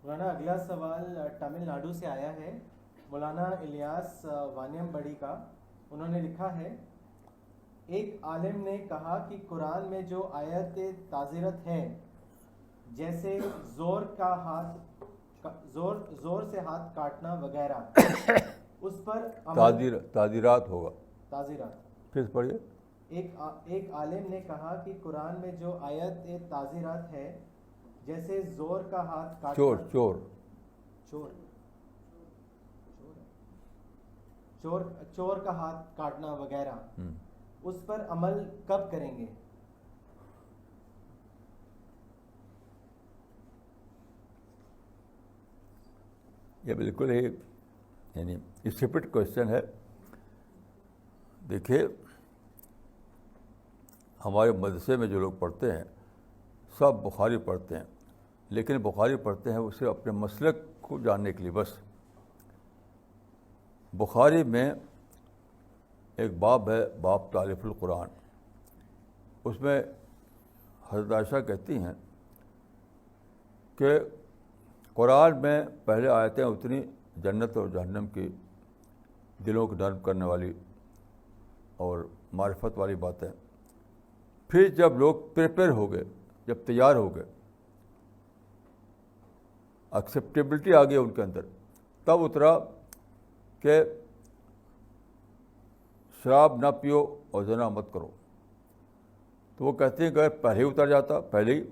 مولانا اگلا سوال تمل ناڈو سے آیا ہے، مولانا الیاس وانیم بڑی کا. انہوں نے لکھا ہے، ایک عالم نے کہا کہ قرآن میں جو آیت تعزیرت ہے، جیسے زور سے ہاتھ کاٹنا وغیرہ، اس پر تعزیرات ہوگا. تعزیرات. پھر پڑھیے. ایک عالم نے کہا کہ قرآن میں جو آیت تعزیرات ہے، جیسے زور کا ہاتھ کاٹنا. چور کا ہاتھ کاٹنا وغیرہ، اس پر عمل کب کریں گے؟ یہ بالکل ہی یعنی اسٹوپڈ کوشچن ہے. دیکھیے، ہمارے مدرسے میں جو لوگ پڑھتے ہیں سب بخاری پڑھتے ہیں، لیکن بخاری پڑھتے ہیں اسے اپنے مسلک کو جاننے کے لیے بس. بخاری میں ایک باب ہے، باب تعریف القرآن. اس میں حضرت عائشہ کہتی ہیں کہ قرآن میں پہلے آیتیں اتنی جنت اور جہنم کی دلوں کو نرم کرنے والی اور معرفت والی باتیں. پھر جب لوگ پریپیئر ہو گئے، جب تیار ہو گئے، ایکسیپٹیبلٹی آ گئی ان کے اندر، تب اترا کہ شراب نہ پیو اور زنا مت کرو. تو وہ کہتے ہیں کہ اگر پہلے ہی اتر جاتا پہلے ہی،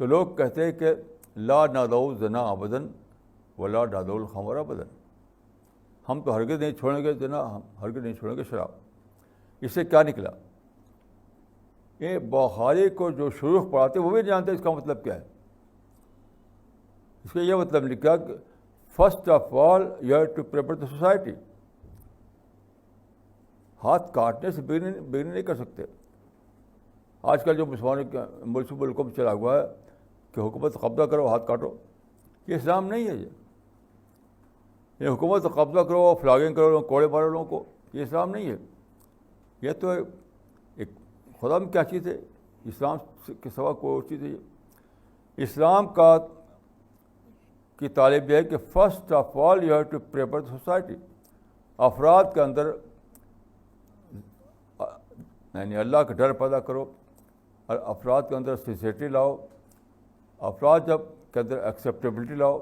تو لوگ کہتے ہیں کہ لا ندعو زنا ابداً ولا ندعو الخمر ابداً. ہم تو ہرگز نہیں چھوڑیں گے زنا، ہم ہرگز نہیں چھوڑیں گے شراب. اس سے کیا نکلا؟ یہ بخاری کو جو شروع پڑھاتے وہ بھی نہیں جانتے اس کا مطلب کیا ہے. اس کا یہ مطلب لکھا کہ first of all you have to prepare the society. ہاتھ کاٹنے سے بگڑ نہیں کر سکتے. آج کل جو مسلمانوں کا ملکوں میں چلا ہوا ہے کہ حکومت قبضہ کرو ہاتھ کاٹو، یہ اسلام نہیں ہے. یہ حکومت قبضہ کرو، فلاگنگ کرو، کوڑے مارو لوگوں کو، یہ اسلام نہیں ہے. یہ تو ایک خدا میں کیا چیز ہے؟ اسلام کے سوا کوئی اور چیز ہے. اسلام کی تعلیم یہ ہے کہ first of all you have to prepare society. افراد کے اندر یعنی اللہ کا ڈر پیدا کرو، اور افراد کے اندر سنسیئرٹی لاؤ. افراد کے اندر ایکسیپٹیبلٹی لاؤ.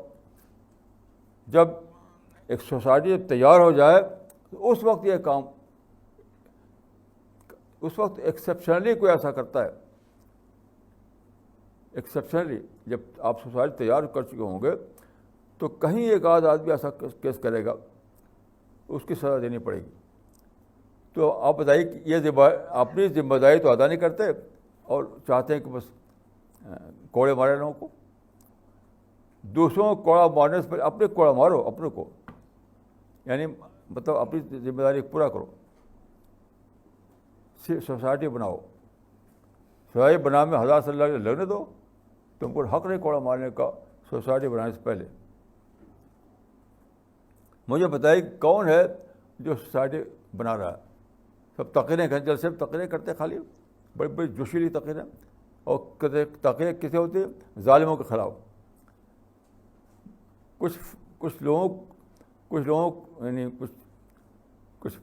جب ایک سوسائٹی تیار ہو جائے تو اس وقت یہ کام، اس وقت ایکسیپشنلی کوئی ایسا کرتا ہے. ایکسیپشنلی جب آپ سوسائٹی تیار کر چکے ہوں گے تو کہیں ایک آدھ آدمی ایسا کیس کرے گا، اس کی سزا دینی پڑے گی. تو آپ بتائیے کہ یہ اپنی ذمہ داری تو ادا نہیں کرتے اور چاہتے ہیں کہ بس کوڑے مارے لوگوں کو. دوسروں کو کوڑا مارنے سے پہلے اپنے کوڑا مارو، اپنے کو، یعنی مطلب اپنی ذمہ داری پورا کرو. سوسائٹی بناؤ. سوسائٹی بنانے میں 1000 سال لگنے دو، تم کو حق نہیں کوڑا مارنے کا سوسائٹی بنانے سے پہلے. مجھے بتائیے کون ہے جو سوسائٹی بنا رہا ہے؟ سب تقریریں کرتے، جلسے میں تقریریں کرتے خالی، بڑی بڑی جوشیلی تقریریں. اور تقریریں کسے ہوتی ہیں؟ ظالموں کے خلاف. کچھ لوگوں یعنی کچھ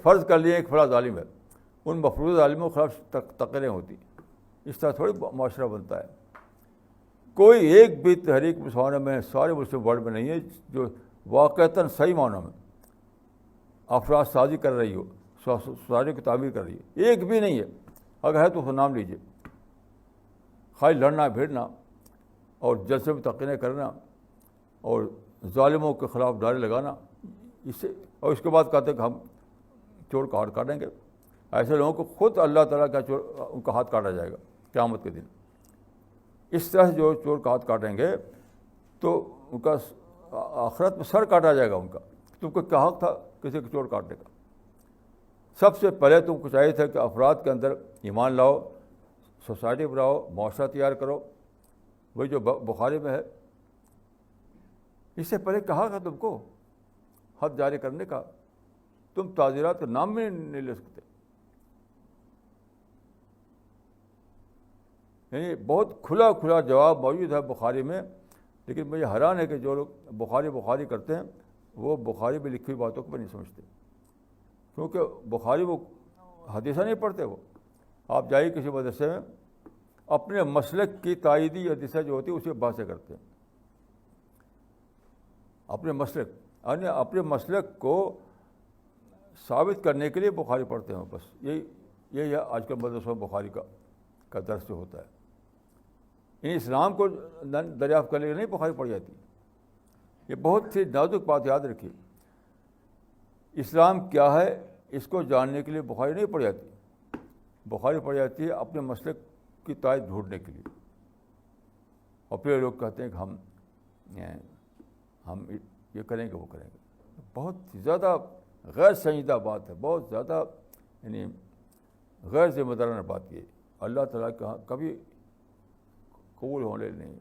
فرض کر لیے ایک فلاں ظالم ہے، ان مفروض ظالموں کے خلاف تقریریں ہوتی. اس طرح تھوڑی معاشرہ بنتا ہے. کوئی ایک بھی تحریک مسلمانوں میں، سارے مسلم ورلڈ میں نہیں ہے جو واقعتاً صحیح معنوں میں افراد سازی کر رہی ہو، سوسائٹی کی تعمیر کر رہی ہے. ایک بھی نہیں ہے. اگر ہے تو اس کا نام لیجیے. خالی لڑنا بھیڑنا اور جلسے میں تقریریں کرنا اور ظالموں کے خلاف نعرے لگانا، اس سے، اور اس کے بعد کہتے ہیں کہ ہم چور کا ہاتھ کاٹیں گے. ایسے لوگوں کو خود اللہ تعالیٰ کا ان کا ہاتھ کاٹا جائے گا قیامت کے دن. اس طرح سے جو چور کا ہاتھ کاٹیں گے تو ان کا آخرت میں سر کاٹا جائے گا ان کا. تم کو کیا حق تھا کسی کو چور کاٹنے کا؟ سب سے پہلے تم کو چاہیے تھا کہ افراد کے اندر ایمان لاؤ، سوسائٹی بناؤ، معاشرہ تیار کرو. وہی جو بخاری میں ہے. اس سے پہلے کہا تھا تم کو حد جاری کرنے کا. تم تعزیرات کا نام بھی نہیں لے سکتے. یعنی بہت کھلا جواب موجود ہے بخاری میں لیکن مجھے حیران ہے کہ جو لوگ بخاری کرتے ہیں وہ بخاری میں لکھی ہوئی باتوں کو بھی نہیں سمجھتے، کیونکہ بخاری وہ حدیثہ نہیں پڑھتے. وہ آپ جائیے کسی مدرسے میں، اپنے مسلک کی تائیدی حدیثہ جو ہوتی ہے اسی بحثیں کرتے ہیں. اپنے مسلک کو ثابت کرنے کے لیے بخاری پڑھتے ہیں. بس یہی آج کل مدرسوں میں بخاری کا درس جو ہوتا ہے. اسلام کو دریافت کرنے کے لیے نہیں بخاری پڑھی جاتی. یہ بہت سی نازک بات یاد رکھیے. اسلام کیا ہے اس کو جاننے کے لیے بخاری نہیں پڑھی جاتی. بخاری پڑھی جاتی ہے اپنے مسلک کی تائید ڈھونڈنے کے لیے. اور پھر لوگ کہتے ہیں کہ ہم یہ کریں گے وہ کریں گے. بہت زیادہ غیر سنجیدہ بات ہے، بہت زیادہ یعنی غیر ذمہ دارانہ بات. یہ اللہ تعالیٰ کا کبھی قبول ہونے نہیں.